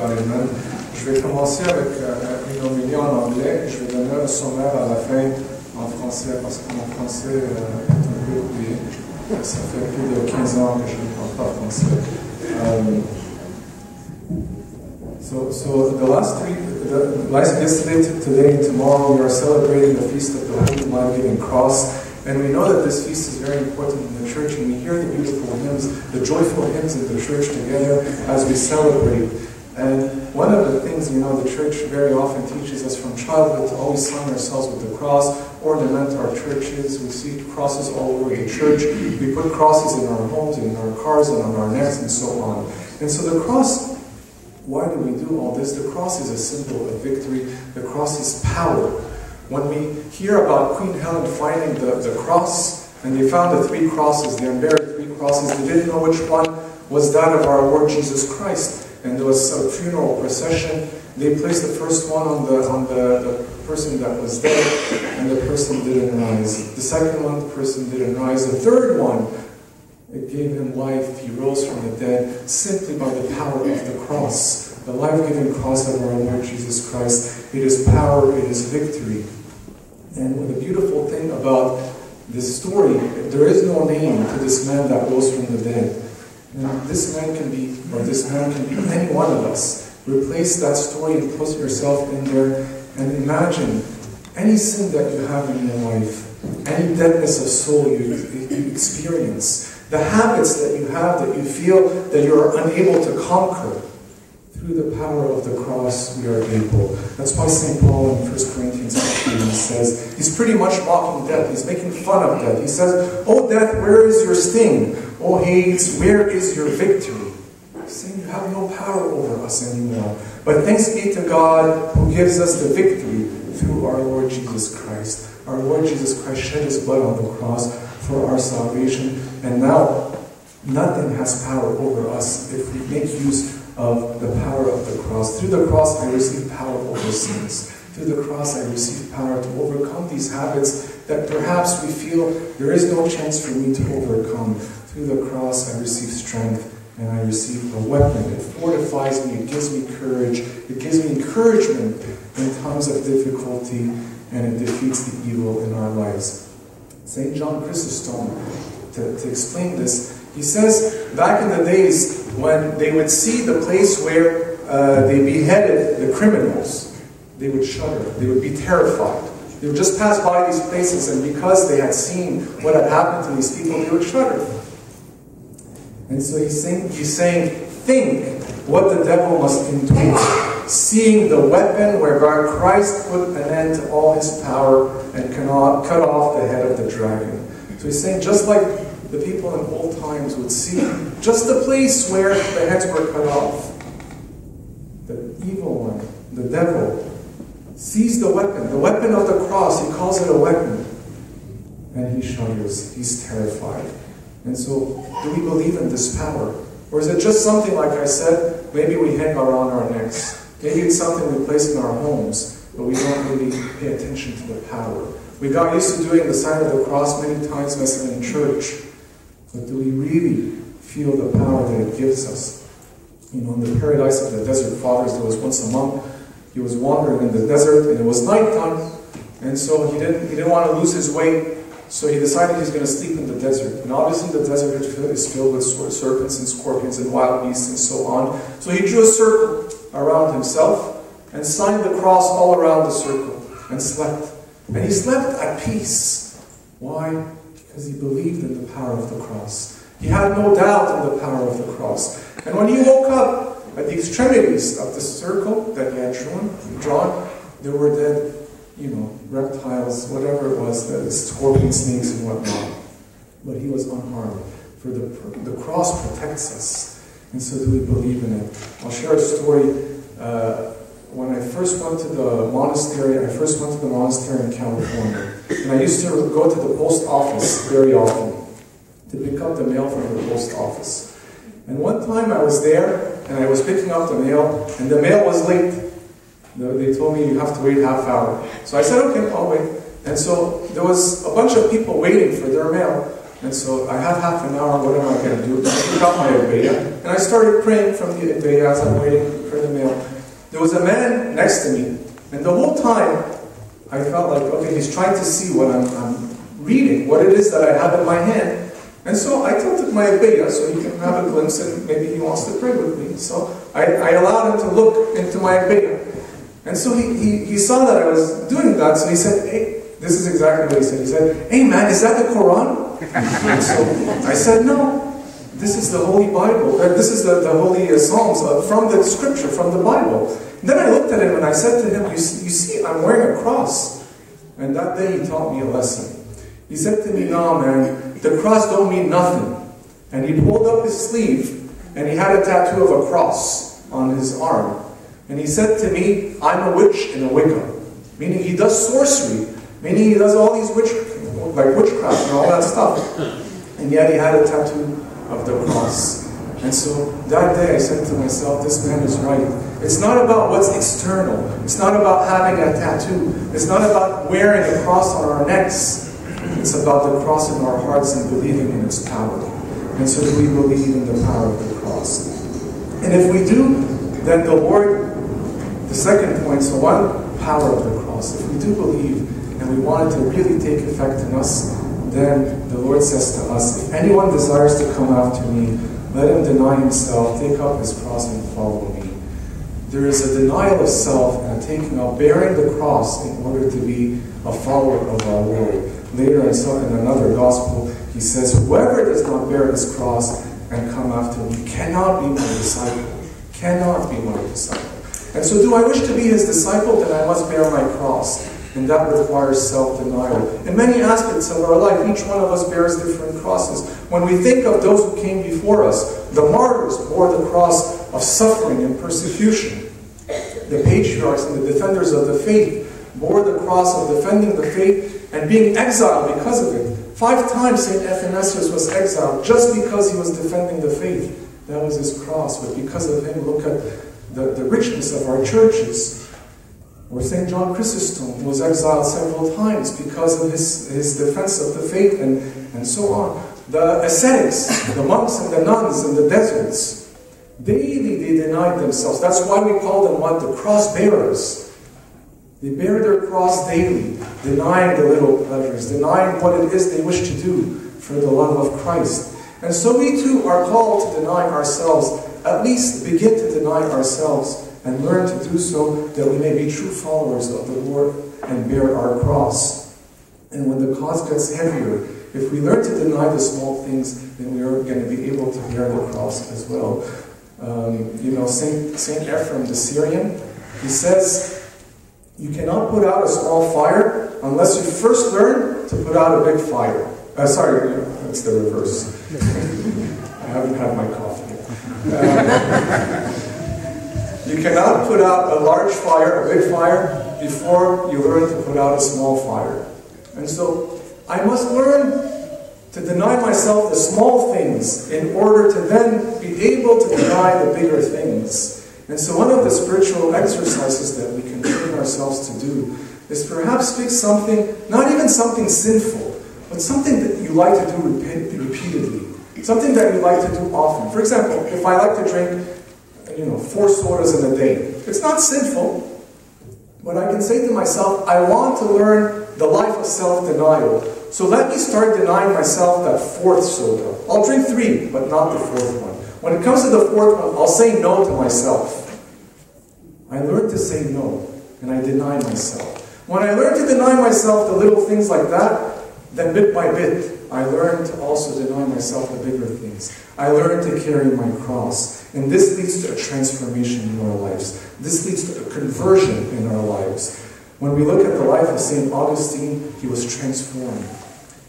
Amen. Je vais commencer avec une homélie en anglais et je vais donner un sommaire à la fin en français parce que mon français est un peu oublié. Ça fait plus de 15 ans que je ne parle pas français. Yesterday, today, and tomorrow, we are celebrating the feast of the Holy Life-Giving Cross, and we know that this feast is very important in the church, and we hear the beautiful hymns, the joyful hymns in the church together as we celebrate. And one of the things, the church very often teaches us from childhood to always sign ourselves with the cross, ornament our churches. We see crosses all over the church. We put crosses in our homes, in our cars, and on our necks, and so on. And so the cross, why do we do all this? The cross is a symbol of victory. The cross is power. When we hear about Queen Helen finding the cross, and they found the 3 crosses, they unburied 3 crosses, they didn't know which one was that of our Lord Jesus Christ. And there was a funeral procession. They placed the first one on the person that was dead, and the person didn't rise. The second one, the person didn't rise. The third one, it gave him life. He rose from the dead simply by the power of the cross. The life-giving cross of our Lord Jesus Christ. It is power, it is victory. And the beautiful thing about this story, there is no name to this man that rose from the dead. And this man can be, or this man can be any one of us. Replace that story and put yourself in there and imagine any sin that you have in your life, any deadness of soul you experience, the habits that you have that you feel that you are unable to conquer. Through the power of the cross, we are able. That's why St. Paul in 1 Corinthians 15 says, he's pretty much mocking death. He's making fun of death. He says, "Oh death, where is your sting? Oh Hades, where is your victory?" He's saying you have no power over us anymore. But thanks be to God who gives us the victory through our Lord Jesus Christ. Our Lord Jesus Christ shed his blood on the cross for our salvation. And now, nothing has power over us if we make use of the power of the cross. Through the cross, I receive power over sins. Through the cross, I receive power to overcome these habits that perhaps we feel there is no chance for me to overcome. Through the cross, I receive strength and I receive a weapon. It fortifies me, it gives me courage, it gives me encouragement in times of difficulty, and it defeats the evil in our lives. St. John Chrysostom, to explain this, he says, back in the days when they would see the place where they beheaded the criminals, they would shudder, they would be terrified. They would just pass by these places, and because they had seen what had happened to these people, they would shudder. And so he's saying, think what the devil must endure, seeing the weapon whereby Christ put an end to all his power and cut off the head of the dragon. So he's saying, just like the people in old times would see just the place where the heads were cut off, the evil one, the devil, sees the weapon of the cross. He calls it a weapon, and he shudders. He's terrified. And so, do we believe in this power? Or is it just something, like I said, maybe we hang around our necks? Maybe it's something we place in our homes, but we don't really pay attention to the power. We got used to doing the sign of the cross many times as in church, but do we really feel the power that it gives us? In the Paradise of the Desert Fathers, there was once a monk. He was wandering in the desert, and it was nighttime, and so he didn't want to lose his way. So he decided he's going to sleep in the desert. And obviously the desert is filled with serpents and scorpions and wild beasts and so on. So he drew a circle around himself and signed the cross all around the circle and slept. And he slept at peace. Why? Because he believed in the power of the cross. He had no doubt in the power of the cross. And when he woke up at the extremities of the circle that he had drawn, there were dead, reptiles, whatever it was, scorpions, snakes, and whatnot. But he was unharmed, for the cross protects us. And so do we believe in it? I'll share a story. When I first went to the monastery, in California. And I used to go to the post office very often to pick up the mail from the post office. And one time I was there, and I was picking up the mail, and the mail was late. They told me you have to wait half hour. So I said, okay, I'll wait. And so there was a bunch of people waiting for their mail. And so I have half an hour, what am I going to do? I took out my Evêque, and I started praying from the Evêque as I'm waiting for the mail. There was a man next to me, and the whole time I felt like, okay, he's trying to see what I'm reading, what it is that I have in my hand. And so I tilted my Evêque so he can have a glimpse and maybe he wants to pray with me. So I allowed him to look into my Evêque. And so he saw that I was doing that, so he said, hey, this is exactly what he said. He said, hey man, is that the Quran? And so I said, no, this is the Holy Bible. This is the Holy Psalms from the Scripture, from the Bible. And then I looked at him and I said to him, you see, I'm wearing a cross. And that day he taught me a lesson. He said to me, no man, the cross don't mean nothing. And he pulled up his sleeve and he had a tattoo of a cross on his arm. And he said to me, I'm a witch and a Wicca. Meaning he does sorcery. Meaning he does all these witchcraft and all that stuff. And yet he had a tattoo of the cross. And so that day I said to myself, this man is right. It's not about what's external. It's not about having a tattoo. It's not about wearing a cross on our necks. It's about the cross in our hearts and believing in its power. And so do we believe in the power of the cross? And if we do, then the Lord, the second point, so one, power of the cross. If we do believe and we want it to really take effect in us, then the Lord says to us, if anyone desires to come after me, let him deny himself, take up his cross and follow me. There is a denial of self and a taking of bearing the cross in order to be a follower of our Lord. Later in another gospel, he says, whoever does not bear his cross and come after me cannot be my disciple. Cannot be my disciple. And so do I wish to be his disciple? Then I must bear my cross. And that requires self-denial. In many aspects of our life, each one of us bears different crosses. When we think of those who came before us, the martyrs bore the cross of suffering and persecution. The patriarchs and the defenders of the faith bore the cross of defending the faith and being exiled because of it. 5 times St. Athanasius was exiled just because he was defending the faith. That was his cross. But because of him, look at the richness of our churches. Or St. John Chrysostom was exiled several times because of his defense of the faith and so on. The ascetics, the monks and the nuns in the deserts, daily they denied themselves. That's why we call them what? The cross bearers. They bear their cross daily, denying the little pleasures, denying what it is they wish to do for the love of Christ. And so we too are called to deny ourselves, at least begin to deny ourselves, and learn to do so that we may be true followers of the Lord and bear our cross. And when the cause gets heavier, if we learn to deny the small things, then we are going to be able to bear the cross as well. Saint Ephraim the Syrian, he says, you cannot put out a small fire unless you first learn to put out a big fire. Sorry, that's the reverse. I haven't had my coffee yet. You cannot put out a large fire, a big fire, before you learn to put out a small fire. And so I must learn to deny myself the small things in order to then be able to deny the bigger things. And so one of the spiritual exercises that we can train ourselves to do is perhaps pick something, not even something sinful, but something that you like to do repeatedly. Something that you like to do often. For example, if I like to drink 4 sodas in a day. It's not sinful, but I can say to myself, I want to learn the life of self-denial. So let me start denying myself that 4th soda. I'll drink 3, but not the 4th one. When it comes to the 4th one, I'll say no to myself. I learned to say no, and I deny myself. When I learn to deny myself the little things like that, then bit by bit, I learn to also deny myself the bigger things. I learn to carry my cross. And this leads to a transformation in our lives. This leads to a conversion in our lives. When we look at the life of St. Augustine, he was transformed.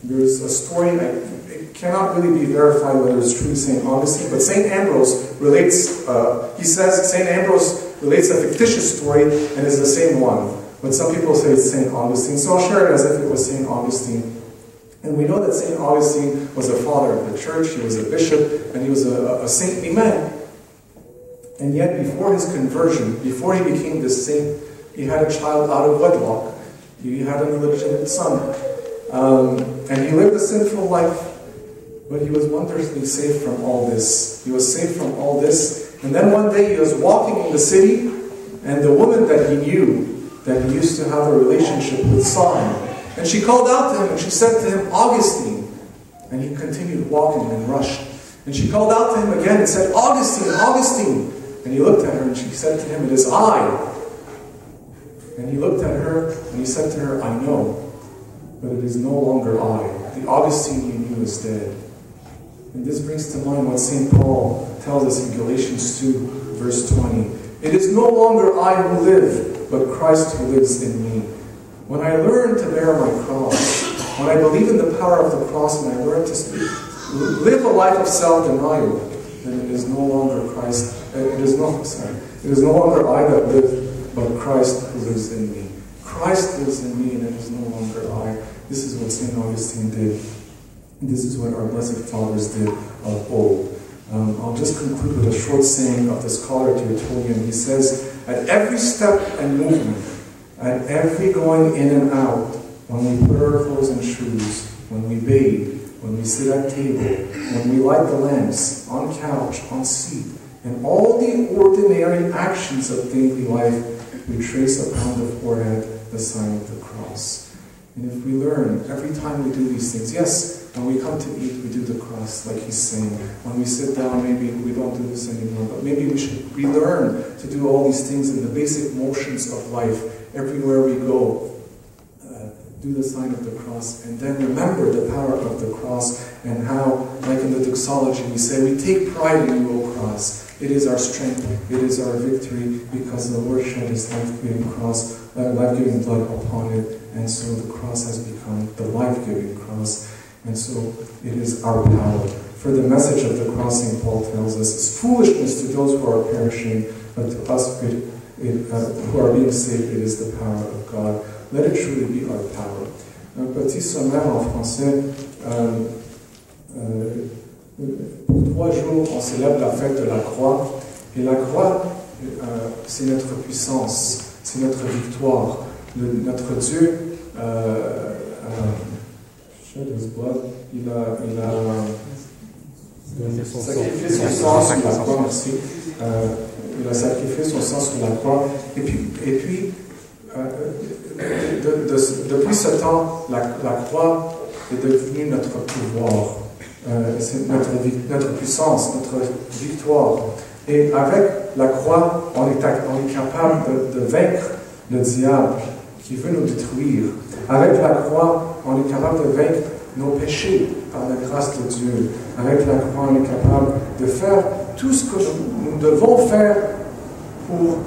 There's a story, it cannot really be verified whether it's true St. Augustine, but St. Ambrose relates, St. Ambrose relates a fictitious story and is the same one. But some people say it's St. Augustine, so I'll share it as if it was St. Augustine. And we know that St. Augustine was a father of the church, he was a bishop, and he was a saintly man. And yet before his conversion, before he became this saint, he had a child out of wedlock. He had an illegitimate son. And he lived a sinful life. But he was wonderfully safe from all this. He was safe from all this. And then one day he was walking in the city, and the woman that he knew, that he used to have a relationship with, saw him. And she called out to him, and she said to him, Augustine. And he continued walking and rushed. And she called out to him again and said, Augustine, Augustine. And he looked at her, and she said to him, it is I. And he looked at her, and he said to her, I know, but it is no longer I. The Augustine you knew is dead. And this brings to mind what St. Paul tells us in Galatians 2, verse 20. It is no longer I who live, but Christ who lives in me. When I learn to bear my cross, when I believe in the power of the cross, and I learn to live a life of self-denial, then it is no longer Christ. It is no longer I that live, but Christ who lives in me. Christ lives in me, and it is no longer I. This is what St. Augustine did. This is what our Blessed Fathers did of old. I'll just conclude with a short saying of the scholar Tertullian. He says, at every step and movement, at every going in and out, when we put our clothes and shoes, when we bathe, when we sit at table, when we light the lamps, on couch, on seat, and all the ordinary actions of daily life, we trace upon the forehead the sign of the cross. And if we learn, every time we do these things, yes, when we come to eat, we do the cross, like he's saying. When we sit down, maybe we don't do this anymore, but maybe we should relearn to do all these things in the basic motions of life. Everywhere we go, do the sign of the cross, and then remember the power of the cross, and how, like in the doxology, we say, we take pride in you, O cross. It is our strength, it is our victory, because the Lord shed his life-giving cross, life-giving blood upon it, and so the cross has become the life-giving cross, and so it is our power. For the message of the cross, St. Paul tells us, is foolishness to those who are perishing, but to us who are being saved, it is the power of God. Let it truly be our power. Un petit sommaire en français. Pour 3 jours, on célèbre la fête de la croix. Et la croix, c'est notre puissance, c'est notre victoire. Notre Dieu, il a sacrifié son sang sur la croix, merci. Il a sacrifié son sang sur la croix. Et puis depuis ce temps, la croix est devenue notre pouvoir, c'est notre puissance, notre victoire. Et avec la croix, on est capable de vaincre le diable qui veut nous détruire. Avec la croix, on est capable de vaincre nos péchés par la grâce de Dieu. Avec la croix, on est capable de faire tout ce que nous devons faire pour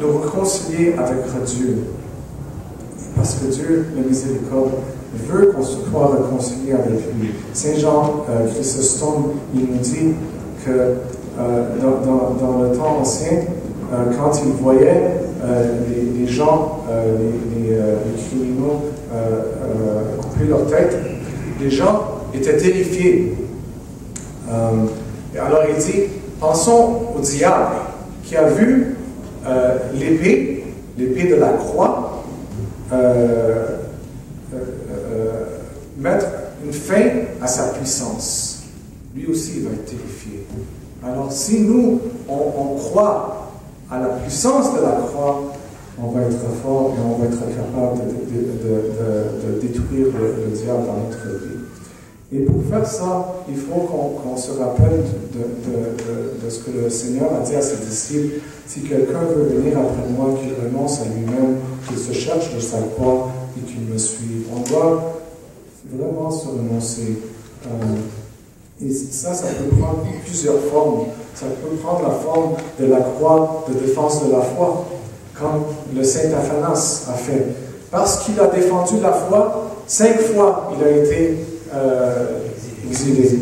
nous réconcilier avec Dieu. Parce que Dieu, la miséricorde, veut qu'on soit réconcilié avec lui. Saint Jean Chrysostome, il nous dit que dans le temps ancien, quand il voyait les gens, les criminels couper leur tête, les gens étaient terrifiés. Et alors il dit, pensons au diable qui a vu l'épée de la croix, mettre une fin à sa puissance. Lui aussi, il va être terrifié. Alors, si nous, on croit à la puissance de la croix, on va être fort et on va être capable de détruire le diable dans notre vie. Et pour faire ça, il faut qu'on se rappelle de ce que le Seigneur a dit à ses disciples. Si quelqu'un veut venir après moi, qu'il renonce à lui-même, qu'il se cherche de sa croix et qu'il me suive. On doit vraiment se renoncer. Et ça peut prendre plusieurs formes. Ça peut prendre la forme de la croix de défense de la foi, comme le Saint Athanas a fait. Parce qu'il a défendu la foi, 5 fois il a été exilé.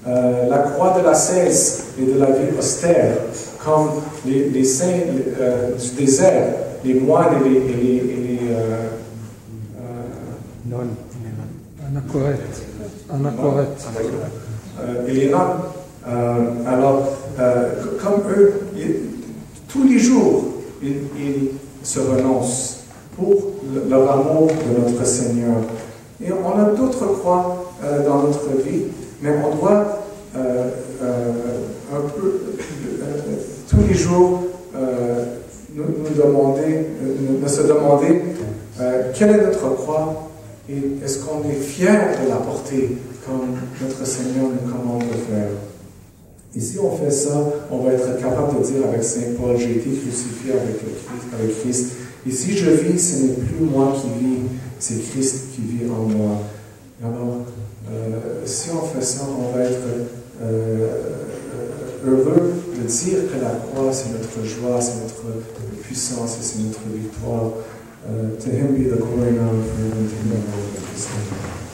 La croix de la 16 et de la ville austère, comme les saints du désert, les moines et les nonnes. Anachorètes. Et les nonnes. Alors, comme eux, tous les jours, ils se renoncent pour leur amour de notre Seigneur. Et on a d'autres croix dans notre vie. Mais on doit un peu, tous les jours, se demander quelle est notre croix et est-ce qu'on est fier de la porter comme notre Seigneur nous commande de faire. Et si on fait ça, on va être capable de dire avec Saint Paul, j'ai été crucifié avec Christ. Et si je vis, ce n'est plus moi qui vis, c'est Christ qui vit en moi. Alors, si on fait ça, on va être heureux de dire que la croix, c'est notre joie, c'est notre puissance et c'est notre victoire. To him be the glory now and forever.